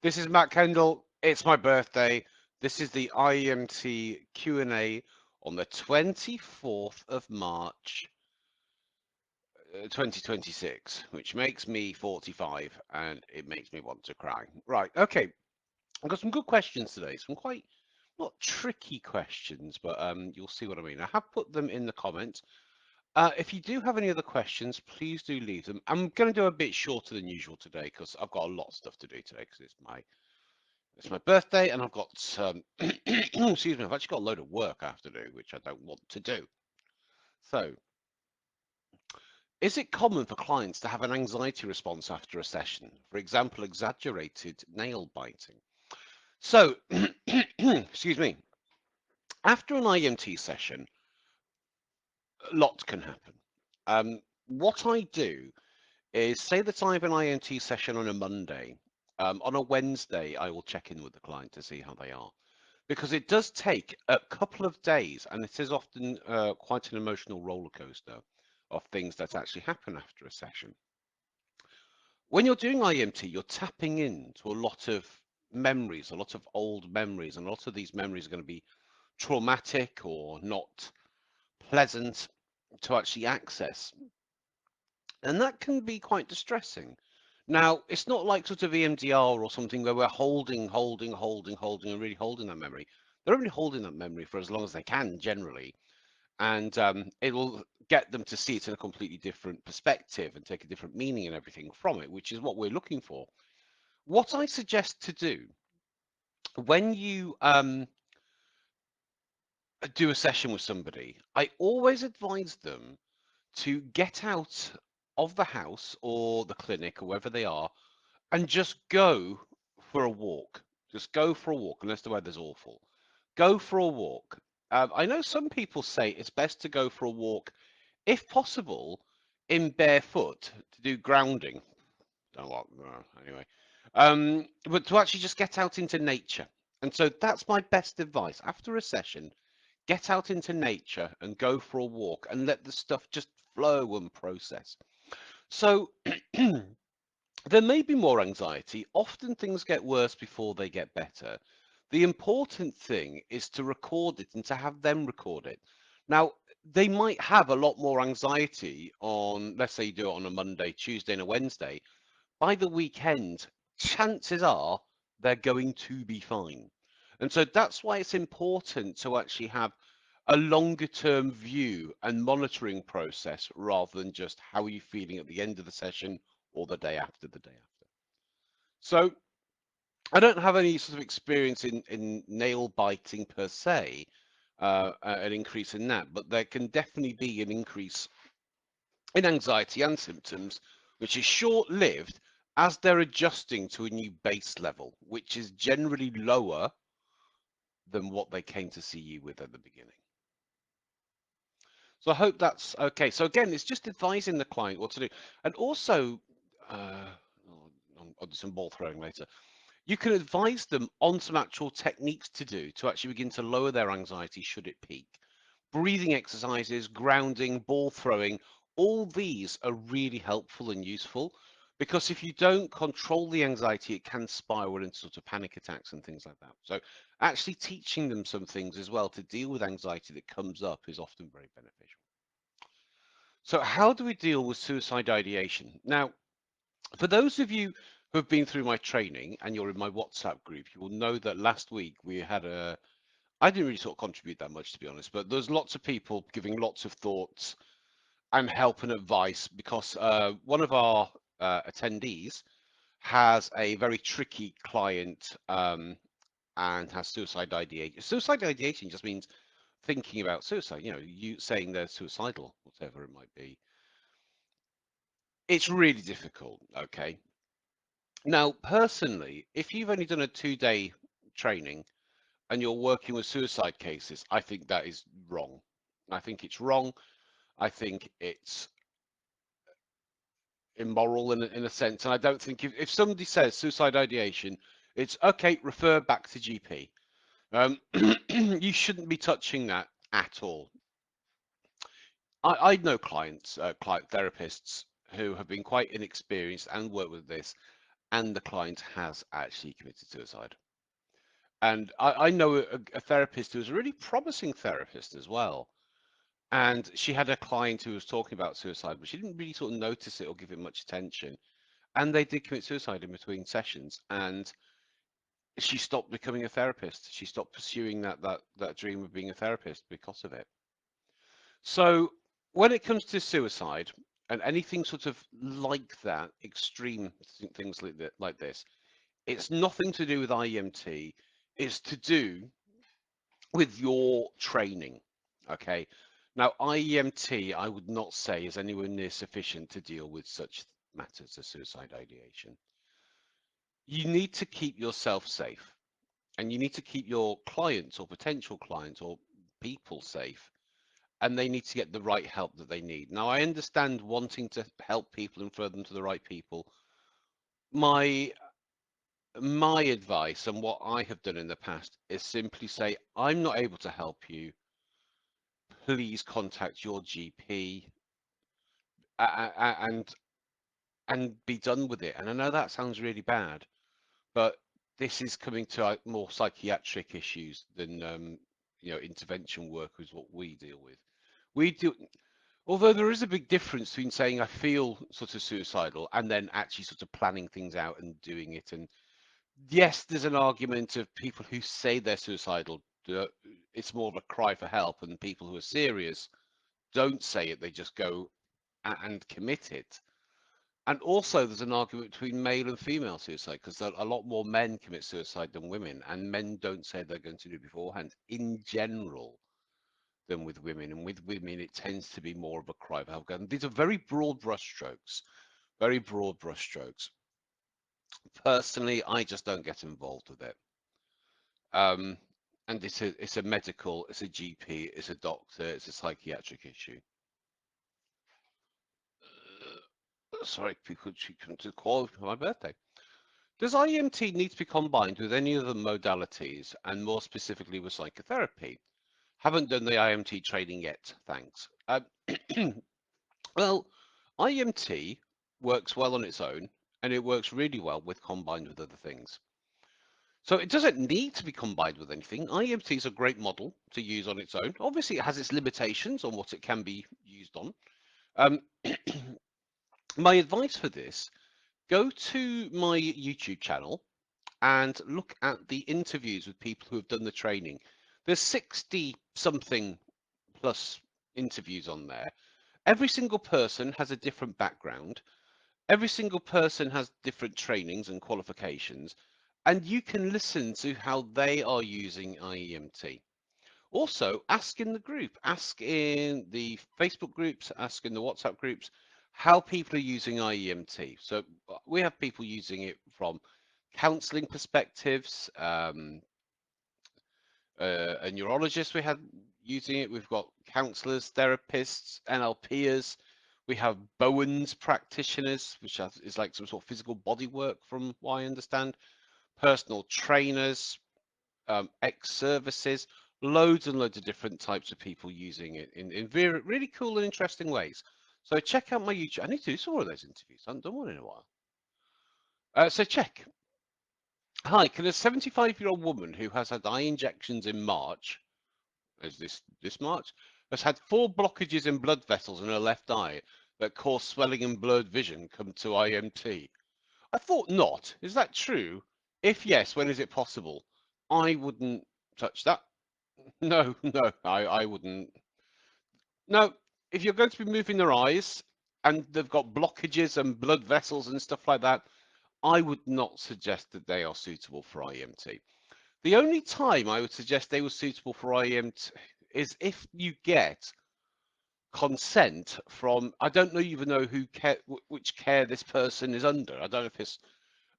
This is Matt Kendall. It's my birthday. This is the IEMT Q&A on the 24th of March, 2026, which makes me 45 and it makes me want to cry. Right, okay. I've got some good questions today. Some quite not tricky questions, but you'll see what I mean. I have put them in the comments. If you do have any other questions, please do leave them. I'm going to do a bit shorter than usual today because I've got a lot of stuff to do today because it's my birthday and I've got excuse me, I've actually got a load of work I have to do, which I don't want to do. So, is it common for clients to have an anxiety response after a session? For example, exaggerated nail biting. So, excuse me, after an IEMT session, a lot can happen. What I do is say that I have an IEMT session on a Monday. On a Wednesday, I will check in with the client to see how they are. Because it does take a couple of days, and it is often quite an emotional roller coaster of things that actually happen after a session. When you're doing IEMT, you're tapping into a lot of memories, a lot of old memories, and a lot of these memories are going to be traumatic or not pleasant to actually access. And that can be quite distressing. Now, it's not like sort of EMDR or something where we're holding, and really holding that memory. They're only holding that memory for as long as they can, generally, and it will get them to see it in a completely different perspective and take a different meaning and everything from it, which is what we're looking for. What I suggest to do when you do a session with somebody, I always advise them to get out of the house or the clinic or wherever they are and just go for a walk. Just go for a walk, unless the weather's awful. Go for a walk. I know some people say it's best to go for a walk, if possible, in barefoot to do grounding. Don't know what, anyway. But to actually just get out into nature. And so that's my best advice. After a session, get out into nature and go for a walk and let the stuff just flow and process. So there may be more anxiety. Often things get worse before they get better. The important thing is to record it and to have them record it. Now, they might have a lot more anxiety on, let's say you do it on a Monday, Tuesday, and a Wednesday. By the weekend, chances are they're going to be fine. And so that's why it's important to actually have a longer term view and monitoring process rather than just how are you feeling at the end of the session or the day after the day after. So I don't have any sort of experience in nail biting per se, an increase in that, but there can definitely be an increase in anxiety and symptoms, which is short-lived as they're adjusting to a new base level, which is generally lower than what they came to see you with at the beginning. So I hope that's okay. So again, it's just advising the client what to do. And also, I'll do some ball throwing later. You can advise them on some actual techniques to do to actually begin to lower their anxiety should it peak. Breathing exercises, grounding, ball throwing, all these are really helpful and useful because if you don't control the anxiety, it can spiral into sort of panic attacks and things like that. So actually teaching them some things as well to deal with anxiety that comes up is often very beneficial. So how do we deal with suicide ideation? Now, for those of you who have been through my training and you're in my WhatsApp group, you will know that last week we had I didn't really sort of contribute that much, to be honest, but there's lots of people giving lots of thoughts and help and advice because one of our attendees has a very tricky client and has suicide ideation. Suicide ideation just means thinking about suicide, you saying they're suicidal, whatever it might be. It's really difficult, okay? Now, personally, if you've only done a 2-day training and you're working with suicide cases, I think that is wrong. I think it's wrong. I think it's immoral in a sense. And I don't think if somebody says suicide ideation, it's okay, refer back to GP. You shouldn't be touching that at all. I know client therapists who have been quite inexperienced and work with this, and the client has actually committed suicide. And I know a therapist who was a really promising therapist as well. And she had a client who was talking about suicide, but she didn't really sort of notice it or give it much attention. And they did commit suicide in between sessions. And she stopped becoming a therapist. She stopped pursuing that dream of being a therapist because of it. So when it comes to suicide and anything sort of like that, extreme things like this, it's nothing to do with IEMT. It's to do with your training. Okay. Now, IEMT, I would not say is anywhere near sufficient to deal with such matters as suicide ideation. You need to keep yourself safe, and you need to keep your clients or potential clients or people safe, and they need to get the right help that they need. Now, I understand wanting to help people and refer them to the right people. My advice and what I have done in the past is simply say, I'm not able to help you. Please contact your GP and be done with it. And I know that sounds really bad, but this is coming to more psychiatric issues than intervention work is what we deal with. We do, although there is a big difference between saying I feel sort of suicidal and then actually sort of planning things out and doing it. And yes, there's an argument of people who say they're suicidal. It's more of a cry for help, and people who are serious don't say it; they just go and commit it. And also, there's an argument between male and female suicide because a lot more men commit suicide than women, and men don't say they're going to do it beforehand in general than with women. And with women, it tends to be more of a cry for help. And these are very broad brushstrokes, very broad brushstrokes. Personally, I just don't get involved with it. Um, and it's a medical, it's a GP, it's a doctor, it's a psychiatric issue. Sorry, people should come to call for my birthday. Does IEMT need to be combined with any other modalities and more specifically with psychotherapy? Haven't done the IEMT training yet, thanks. Well, IEMT works well on its own and it works really well with combined with other things. So it doesn't need to be combined with anything. IEMT is a great model to use on its own. Obviously, it has its limitations on what it can be used on. Um, my advice for this, go to my YouTube channel and look at the interviews with people who have done the training. There's 60 something plus interviews on there. Every single person has a different background. Every single person has different trainings and qualifications, and you can listen to how they are using IEMT. Also, ask in the group, ask in the Facebook groups, ask in the WhatsApp groups how people are using IEMT. So we have people using it from counseling perspectives, a neurologist we had using it. We've got counselors, therapists, NLPers. We have Bowen's practitioners, which is like some sort of physical body work from what I understand, personal trainers, ex-services, loads and loads of different types of people using it in very, really cool and interesting ways. So check out my YouTube. I need to do some more of those interviews. I haven't done one in a while. So check. Hi, can a 75-year-old woman who has had eye injections in March, as this March, has had 4 blockages in blood vessels in her left eye that cause swelling and blurred vision come to IMT? I thought not. Is that true? If yes, when is it possible? I wouldn't touch that. No, no, I wouldn't. No, if you're going to be moving their eyes and they've got blockages and blood vessels and stuff like that, I would not suggest that they are suitable for IEMT. The only time I would suggest they were suitable for IEMT is if you get consent from, I don't know even know which care this person is under. I don't know if it's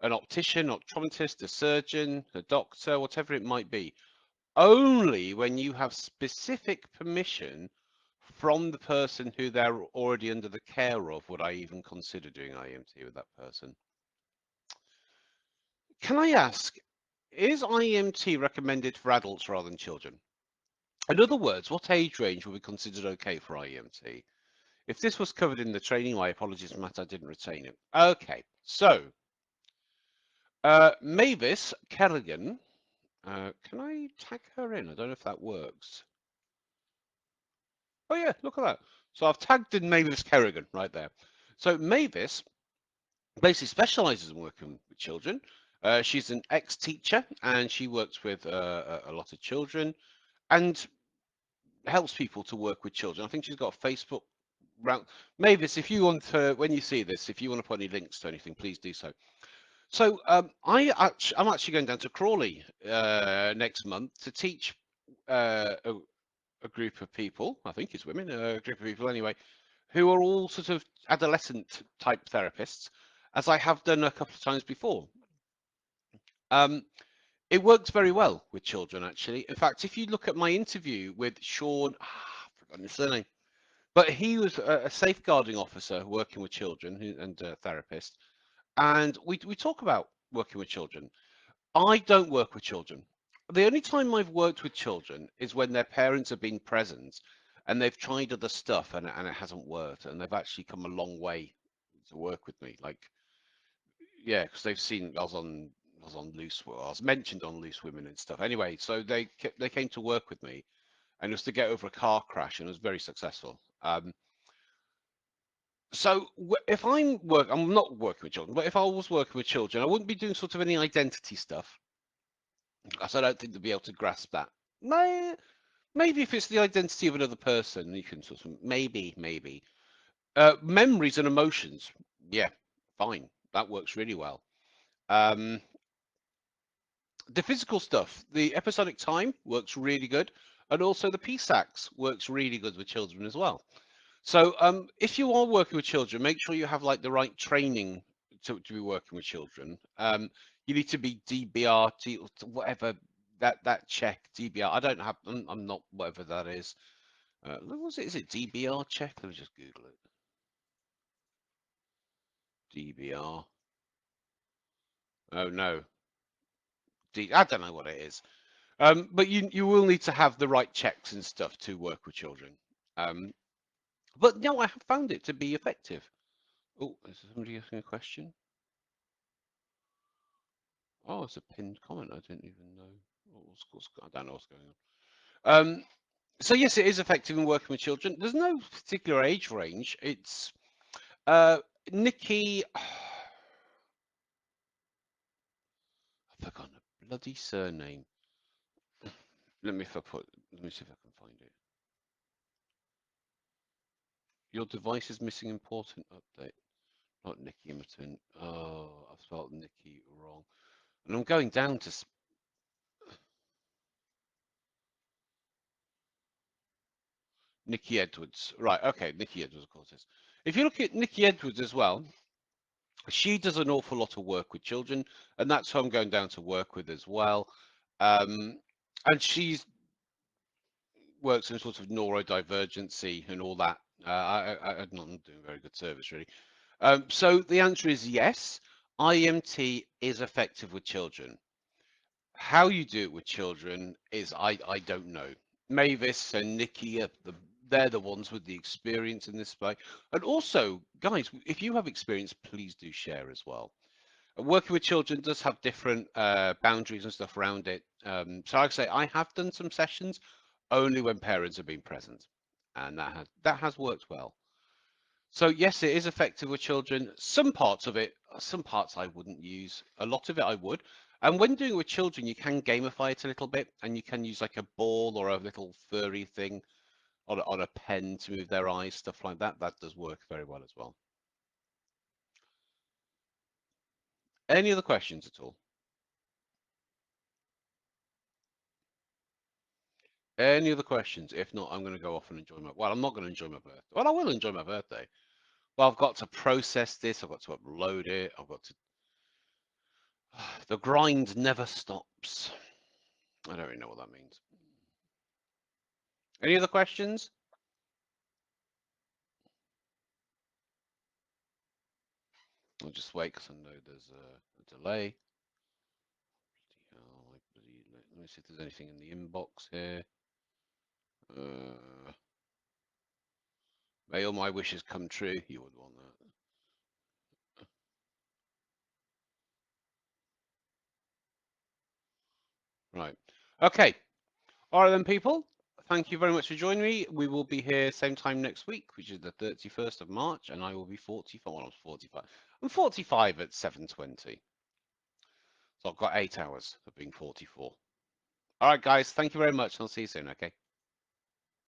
an optician, optometrist, a surgeon, a doctor, whatever it might be. Only when you have specific permission from the person who they're already under the care of would I even consider doing IEMT with that person. Can I ask, is IEMT recommended for adults rather than children? In other words, what age range would be considered okay for IEMT? If this was covered in the training, my apologies, Matt, I didn't retain it. Okay, so Mavis Kerrigan. Can I tag her in? I don't know if that works. Oh yeah, look at that. So I've tagged in Mavis Kerrigan right there. So Mavis basically specializes in working with children. She's an ex-teacher and she works with a lot of children and helps people to work with children. I think she's got a Facebook round. Mavis, if you want to, when you see this, if you want to put any links to anything, please do so. So I'm actually going down to Crawley next month to teach a group of people. I think it's women, a group of people anyway, who are all sort of adolescent type therapists, as I have done a couple of times before. Um, it works very well with children, actually. In fact, if you look at my interview with Sean, I've forgotten his surname, but he was a safeguarding officer working with children and a therapist, and we talk about working with children. I don't work with children. The only time I've worked with children is when their parents have been present and they've tried other stuff and it hasn't worked and they've actually come a long way to work with me. Like, yeah, because they've seen I was on Loose, well, I was mentioned on Loose Women and stuff. Anyway, so they came to work with me and it was to get over a car crash and it was very successful. So if I'm not working with children, but if I was working with children, I wouldn't be doing sort of any identity stuff. Because I don't think they'll be able to grasp that. Maybe if it's the identity of another person, you can sort of maybe. Memories and emotions, yeah, fine. That works really well. Um, the physical stuff, the episodic time works really good, and also the PSACs works really good with children as well. So if you are working with children, make sure you have like the right training to be working with children. You need to be DBR, whatever that check DBR. I don't have. I'm not whatever that is. What was it? Is it DBR check? Let me just Google it. DBR. Oh no. I don't know what it is. But you will need to have the right checks and stuff to work with children. Um, but no, I have found it to be effective. Oh, is somebody asking a question? Oh, it's a pinned comment. I didn't even know. I don't know what's going on. So yes, it is effective in working with children. There's no particular age range. It's uh, Nikki. I've forgotten a bloody surname. Let me see if I can find it. Your device is missing important update. Not Nikki Immerton. Oh, I've spelled Nikki wrong. And I'm going down to Nikki Edwards. Right, okay, Nikki Edwards, of course, is. If you look at Nikki Edwards as well, she does an awful lot of work with children, and that's who I'm going down to work with as well. Um, and she's works in sort of neurodivergency and all that. I'm not doing very good service, really. So the answer is yes, IEMT is effective with children. How you do it with children is I don't know. Mavis and Nikki they're the ones with the experience in this way. And also, guys, if you have experience, please do share as well. Working with children does have different boundaries and stuff around it. So like I say, I have done some sessions only when parents have been present, and that has worked well. So yes, it is effective with children. Some parts of it, some parts I wouldn't use. A lot of it I would. And when doing it with children, you can gamify it a little bit, and you can use like a ball or a little furry thing on a pen to move their eyes, stuff like that. That does work very well as well. Any other questions at all? Any other questions? If not, I'm going to go off and enjoy my. Well, I'm not going to enjoy my birthday. Well, I will enjoy my birthday. Well, I've got to process this. I've got to upload it. I've got to. The grind never stops. I don't really know what that means. Any other questions? I'll just wait because I know there's a delay. Let me see if there's anything in the inbox here. Uh, may all my wishes come true. You would want that. Right. Okay. All right then, people. Thank you very much for joining me. We will be here same time next week, which is the 31st of March, and I will be 45. Well, I'm 45. I'm 45 at 7:20. So I've got 8 hours of being 44. All right, guys. Thank you very much. I'll see you soon. Okay.